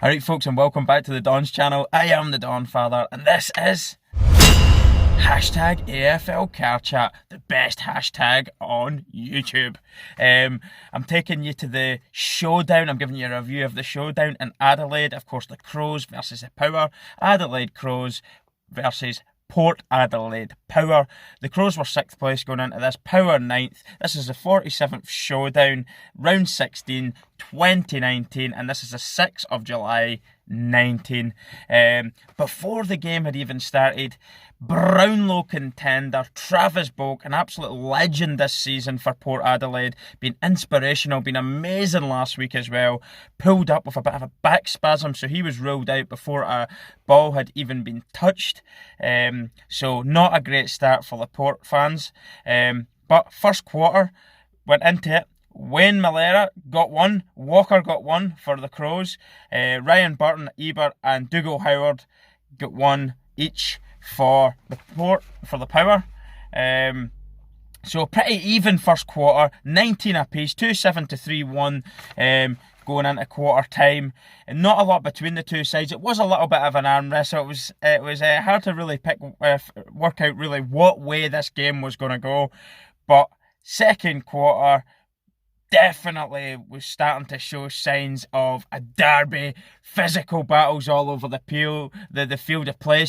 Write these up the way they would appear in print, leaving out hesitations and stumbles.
Alright folks, and welcome back to the Don's channel. I am the Donfather, and this is hashtag AFL Car Chat, the best hashtag on YouTube. I'm taking you to the Showdown. I'm giving you a review of the Showdown in Adelaide. Of course, the Crows versus the Power. Adelaide Crows versus Port Adelaide Power. The Crows were 6th place going into this, Power 9th. This is the 47th Showdown, round 16, 2019, and this is the 6th of July 19. Before the game had even started, Brownlow contender Travis Boak, an absolute legend this season for Port Adelaide, been inspirational, been amazing last week as well, pulled up with a bit of a back spasm, so he was ruled out before a ball had even been touched. So not a great start for the Port fans. But first quarter, went into it. Wayne Malera got one, Walker got one for the Crows, Ryan Burton, Ebert and Dougal Howard got one each for the Power. So pretty even first quarter, 19 apiece, 2-7 to 3-1 going into quarter time. And not a lot between the two sides. It was a little bit of an arm wrestle. It was hard to really work out really what way this game was going to go. But second quarter definitely was starting to show signs of a derby, physical battles all over the field of play,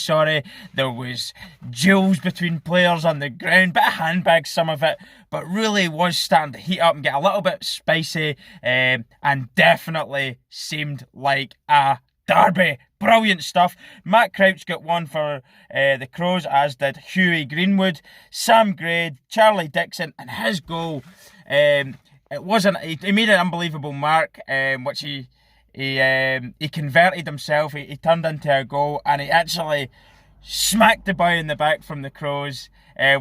There was duels between players on the ground, bit of handbags, some of it, but really was starting to heat up and get a little bit spicy, and definitely seemed like a derby. Brilliant stuff. Matt Crouch got one for the Crows, as did Hughie Greenwood, Sam Gray, Charlie Dixon, and his goal, it wasn't. He made an unbelievable mark, which he converted himself. He turned into a goal, and he actually smacked the boy in the back from the Crows,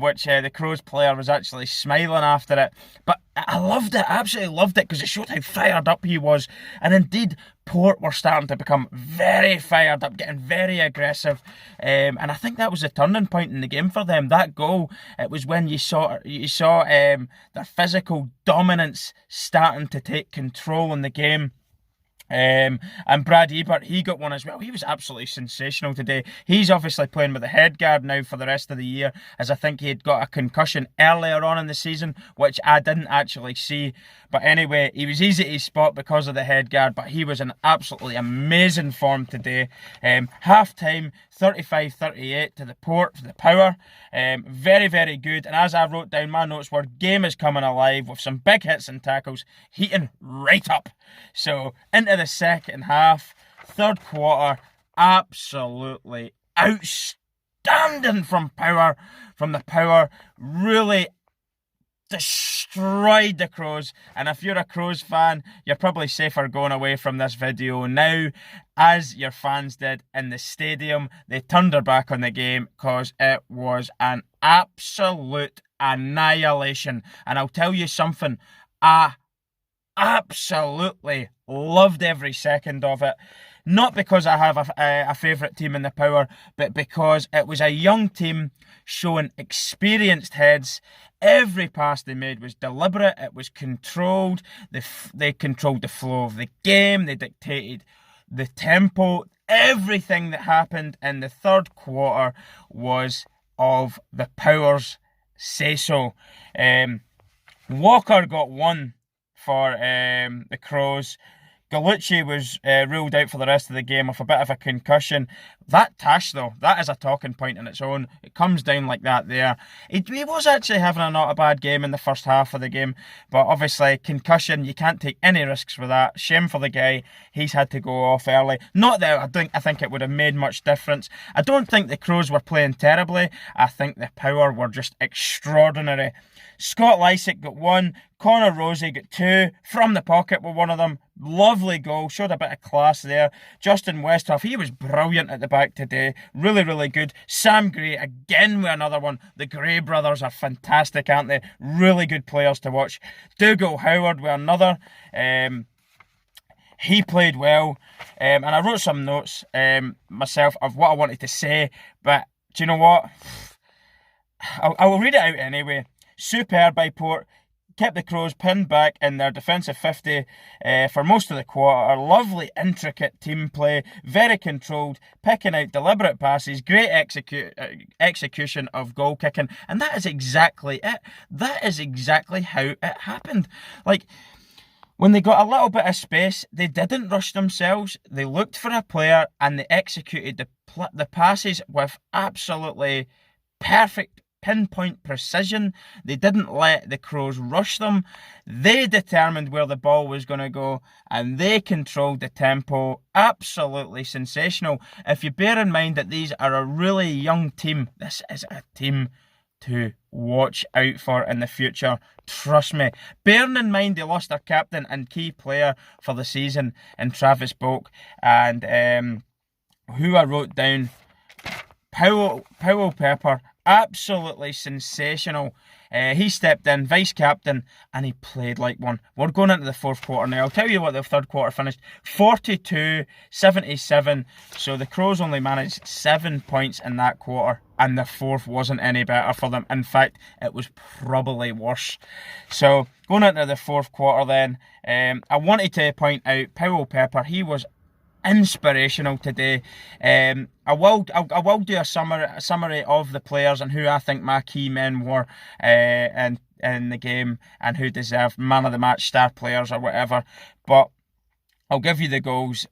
which the Crows player was actually smiling after it. But I loved it. I absolutely loved it because it showed how fired up he was. And indeed, Port were starting to become very fired up, getting very aggressive. And I think that was the turning point in the game for them. That goal, it was when you saw their physical dominance starting to take control in the game. And Brad Ebert, he got one as well. He was absolutely sensational today. He's obviously playing with a head guard now for the rest of the year, as I think he had got a concussion earlier on in the season, which I didn't actually see. But anyway, he was easy to spot because of the head guard, but he was in absolutely amazing form today. Half time, 35-38 to the Power. Very, very good. And as I wrote down my notes, were game is coming alive with some big hits and tackles, heating right up. So into the second half, third quarter, absolutely outstanding from the Power. Really destroyed the Crows, and if you're a Crows fan, you're probably safer going away from this video now, as your fans did in the stadium. They turned their back on the game because it was an absolute annihilation. And I'll tell you something, I absolutely loved every second of it. Not because I have a favourite team in the Power, but because it was a young team showing experienced heads. Every pass they made was deliberate, it was controlled, they controlled the flow of the game, they dictated the tempo. Everything that happened in the third quarter was of the Power's say-so. Walker got one for the Crows. Gallucci was ruled out for the rest of the game with a bit of a concussion. That Tash, though, that is a talking point in its own. It comes down like that there. He was actually having not a bad game in the first half of the game, but obviously concussion, you can't take any risks with that. Shame for the guy. He's had to go off early. Not that I think it would have made much difference. I don't think the Crows were playing terribly. I think the Power were just extraordinary. Scott Lysick got one, Connor Rosie got two, from the pocket with one of them. Lovely goal, showed a bit of class there. Justin Westhoff, he was brilliant at the back today. Really, really good. Sam Gray, again with another one. The Gray brothers are fantastic, aren't they? Really good players to watch. Dougal Howard with another. He played well. And I wrote some notes myself of what I wanted to say. But do you know what? I'll read it out anyway. Superb by Port. kept the Crows pinned back in their defensive 50 for most of the quarter. Lovely, intricate team play, very controlled, picking out deliberate passes, great execution of goal kicking, and that is exactly it. That is exactly how it happened. Like, when they got a little bit of space, they didn't rush themselves. They looked for a player and they executed the passes with absolutely perfect pinpoint precision. They didn't let the Crows rush them. They determined where the ball was going to go and they controlled the tempo. Absolutely sensational. If you bear in mind that these are a really young team, this is a team to watch out for in the future. Trust me. Bearing in mind they lost their captain and key player for the season in Travis Boak, and who I wrote down, Powell Pepper, absolutely sensational. He stepped in, vice-captain, and he played like one. We're going into the fourth quarter now. I'll tell you what the third quarter finished. 42-77. So the Crows only managed 7 points in that quarter, and the fourth wasn't any better for them. In fact, it was probably worse. So going into the fourth quarter then, I wanted to point out Powell Pepper. He was inspirational today. I will do a summary of the players and who I think my key men were in the game and who deserved man of the match, star players or whatever. But I'll give you the goals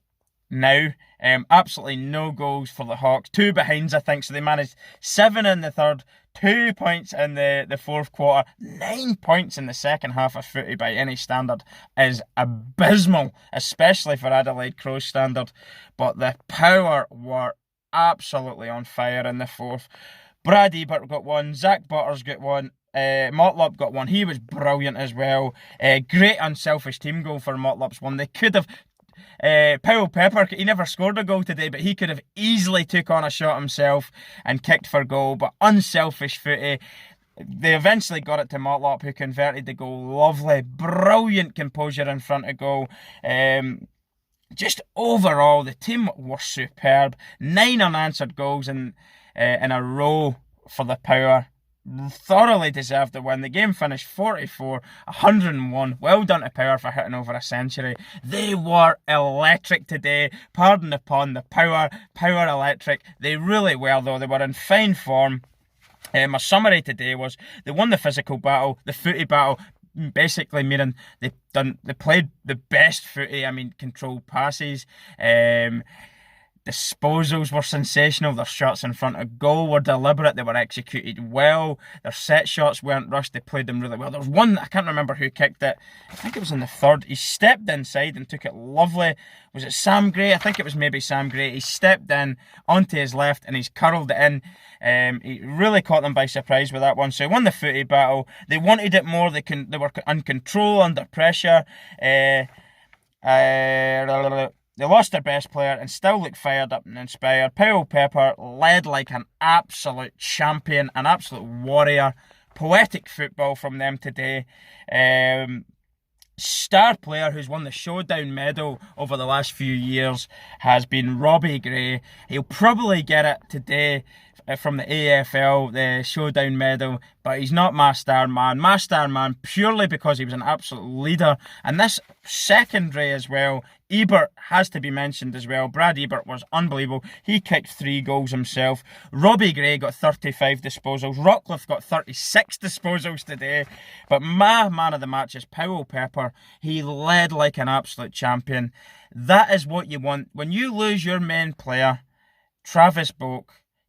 now. Absolutely no goals for the Hawks. 2 behinds, I think. So they managed 7 in the third, 2 points in the fourth quarter, 9 points in the second half of footy by any standard is abysmal, especially for Adelaide Crows standard. But the Power were absolutely on fire in the fourth. Brad Ebert got 1, Zach Butters got 1, Motlop got 1. He was brilliant as well. Great unselfish team goal for Motlop's one. They could have Powell Pepper, he never scored a goal today, but he could have easily took on a shot himself and kicked for goal. But unselfish footy. They eventually got it to Motlop, who converted the goal. Lovely, brilliant composure in front of goal. Just overall, the team were superb. 9 unanswered goals in a row for the Power. Thoroughly deserved the win. The game finished 44-101. Well done to Power for hitting over a century. They were electric today. Pardon the pun, the Power electric. They really were, though. They were in fine form. My summary today was they won the physical battle, the footy battle, basically meaning they played the best footy. I mean, controlled passes, disposals were sensational. Their shots in front of goal were deliberate. They were executed well. Their set shots weren't rushed. They played them really well. There was one, I can't remember who kicked it. I think it was in the third. He stepped inside and took it lovely. Was it Sam Gray? I think it was maybe Sam Gray. He stepped in onto his left and he's curled it in. He really caught them by surprise with that one. So he won the footy battle. They wanted it more. They were in control under pressure. They lost their best player and still look fired up and inspired. Powell Pepper led like an absolute champion, an absolute warrior. Poetic football from them today. Star player who's won the Showdown medal over the last few years has been Robbie Gray. He'll probably get it today from the AFL, the Showdown medal, but he's not my star man. My star man purely because he was an absolute leader. And this secondary as well, Ebert has to be mentioned as well. Brad Ebert was unbelievable. He kicked 3 goals himself. Robbie Gray got 35 disposals. Rockcliffe got 36 disposals today. But my man of the match is Powell Pepper. He led like an absolute champion. That is what you want. When you lose your main player, Travis Boak,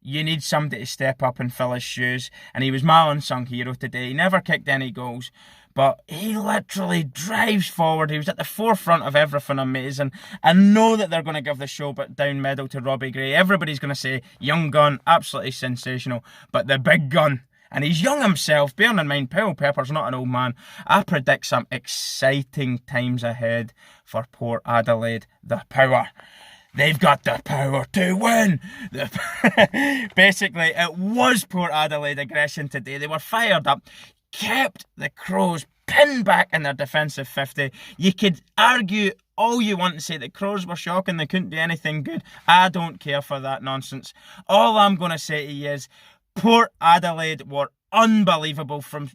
you need somebody to step up and fill his shoes. And he was my unsung hero today. He never kicked any goals, but he literally drives forward. He was at the forefront of everything amazing. I know that they're going to give the Showdown medal to Robbie Gray. Everybody's going to say, young gun, absolutely sensational. But the big gun, and he's young himself, bearing in mind Powell Pepper's not an old man. I predict some exciting times ahead for Port Adelaide, the Power. They've got the power to win. Basically, it was Port Adelaide aggression today. They were fired up, kept the Crows pinned back in their defensive 50. You could argue all you want and say the Crows were shocking. They couldn't do anything good. I don't care for that nonsense. All I'm going to say to you is Port Adelaide were unbelievable from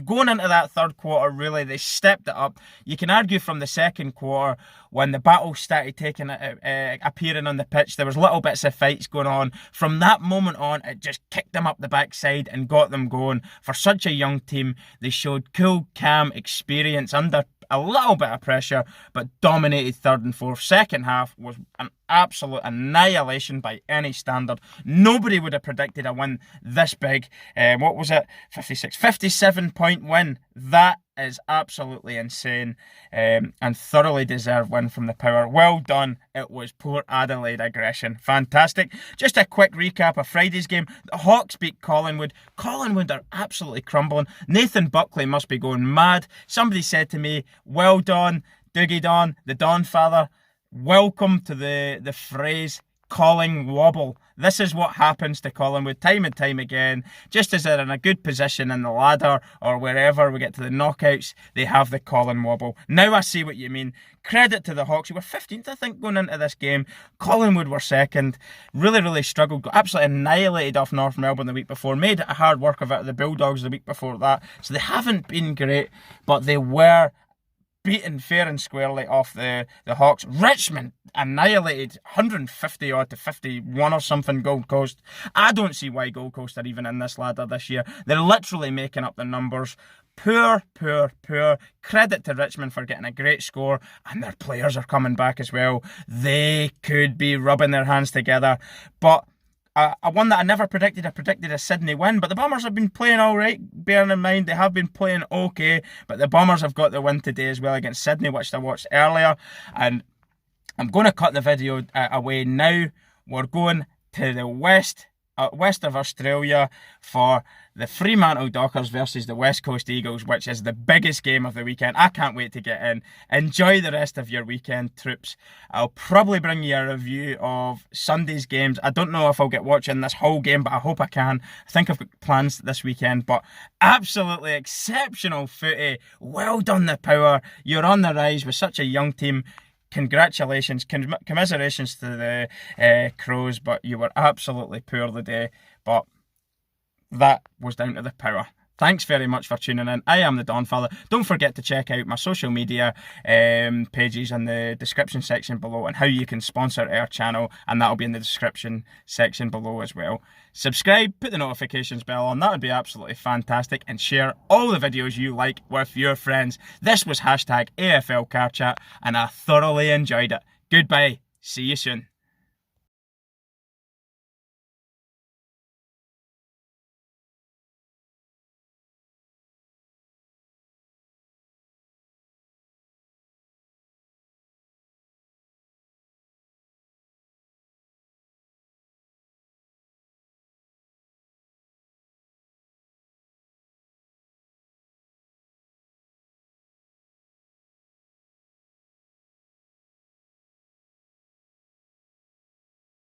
going into that third quarter, really, they stepped it up. You can argue from the second quarter, when the battle started appearing on the pitch, there was little bits of fights going on. From that moment on, it just kicked them up the backside and got them going. For such a young team, they showed cool, calm experience under a little bit of pressure, but dominated third and fourth. Second half was an absolute annihilation by any standard. Nobody would have predicted a win this big. What was it? 57-point win. That is absolutely insane, and thoroughly deserved win from the Power. Well done. It was poor Adelaide aggression. Fantastic. Just a quick recap of Friday's game. The Hawks beat Collingwood. Collingwood are absolutely crumbling. Nathan Buckley must be going mad. Somebody said to me, well done, Dougie Don, the Donfather. Welcome to the phrase Colling wobble. This is what happens to Collingwood time and time again. Just as they're in a good position in the ladder or wherever we get to the knockouts, they have the Colin wobble. Now I see what you mean. Credit to the Hawks, who were 15th, I think, going into this game. Collingwood were second. Really struggled. Got absolutely annihilated off North Melbourne the week before. Made a hard work of it. The Bulldogs the week before that. So they haven't been great, but they were beaten fair and squarely off the Hawks. Richmond annihilated 150 odd to 51 or something Gold Coast. I don't see why Gold Coast are even in this ladder this year. They're literally making up the numbers. Poor. Credit to Richmond for getting a great score, and their players are coming back as well. They could be rubbing their hands together, but one that I never predicted. I predicted a Sydney win, but the Bombers have been playing all right. Bearing in mind they have been playing okay, but the Bombers have got the win today as well against Sydney, which I watched earlier. And I'm going to cut the video away now. We're going to the west of Australia for the Fremantle Dockers versus the West Coast Eagles, which is the biggest game of the weekend. I can't wait to get in. Enjoy the rest of your weekend, troops. I'll probably bring you a review of Sunday's games. I don't know if I'll get watching this whole game, but I hope I can. I think I've got plans this weekend, but absolutely exceptional footy. Well done, the Power. You're on the rise with such a young team. Congratulations, commiserations to the Crows, but you were absolutely poor the day. But that was down to the Power. Thanks very much for tuning in. I am the Donfather. Don't forget to check out my social media pages in the description section below, and how you can sponsor our channel, and that'll be in the description section below as well. Subscribe, put the notifications bell on, that would be absolutely fantastic, and share all the videos you like with your friends. This was #AFL Car Chat, and I thoroughly enjoyed it. Goodbye. See you soon.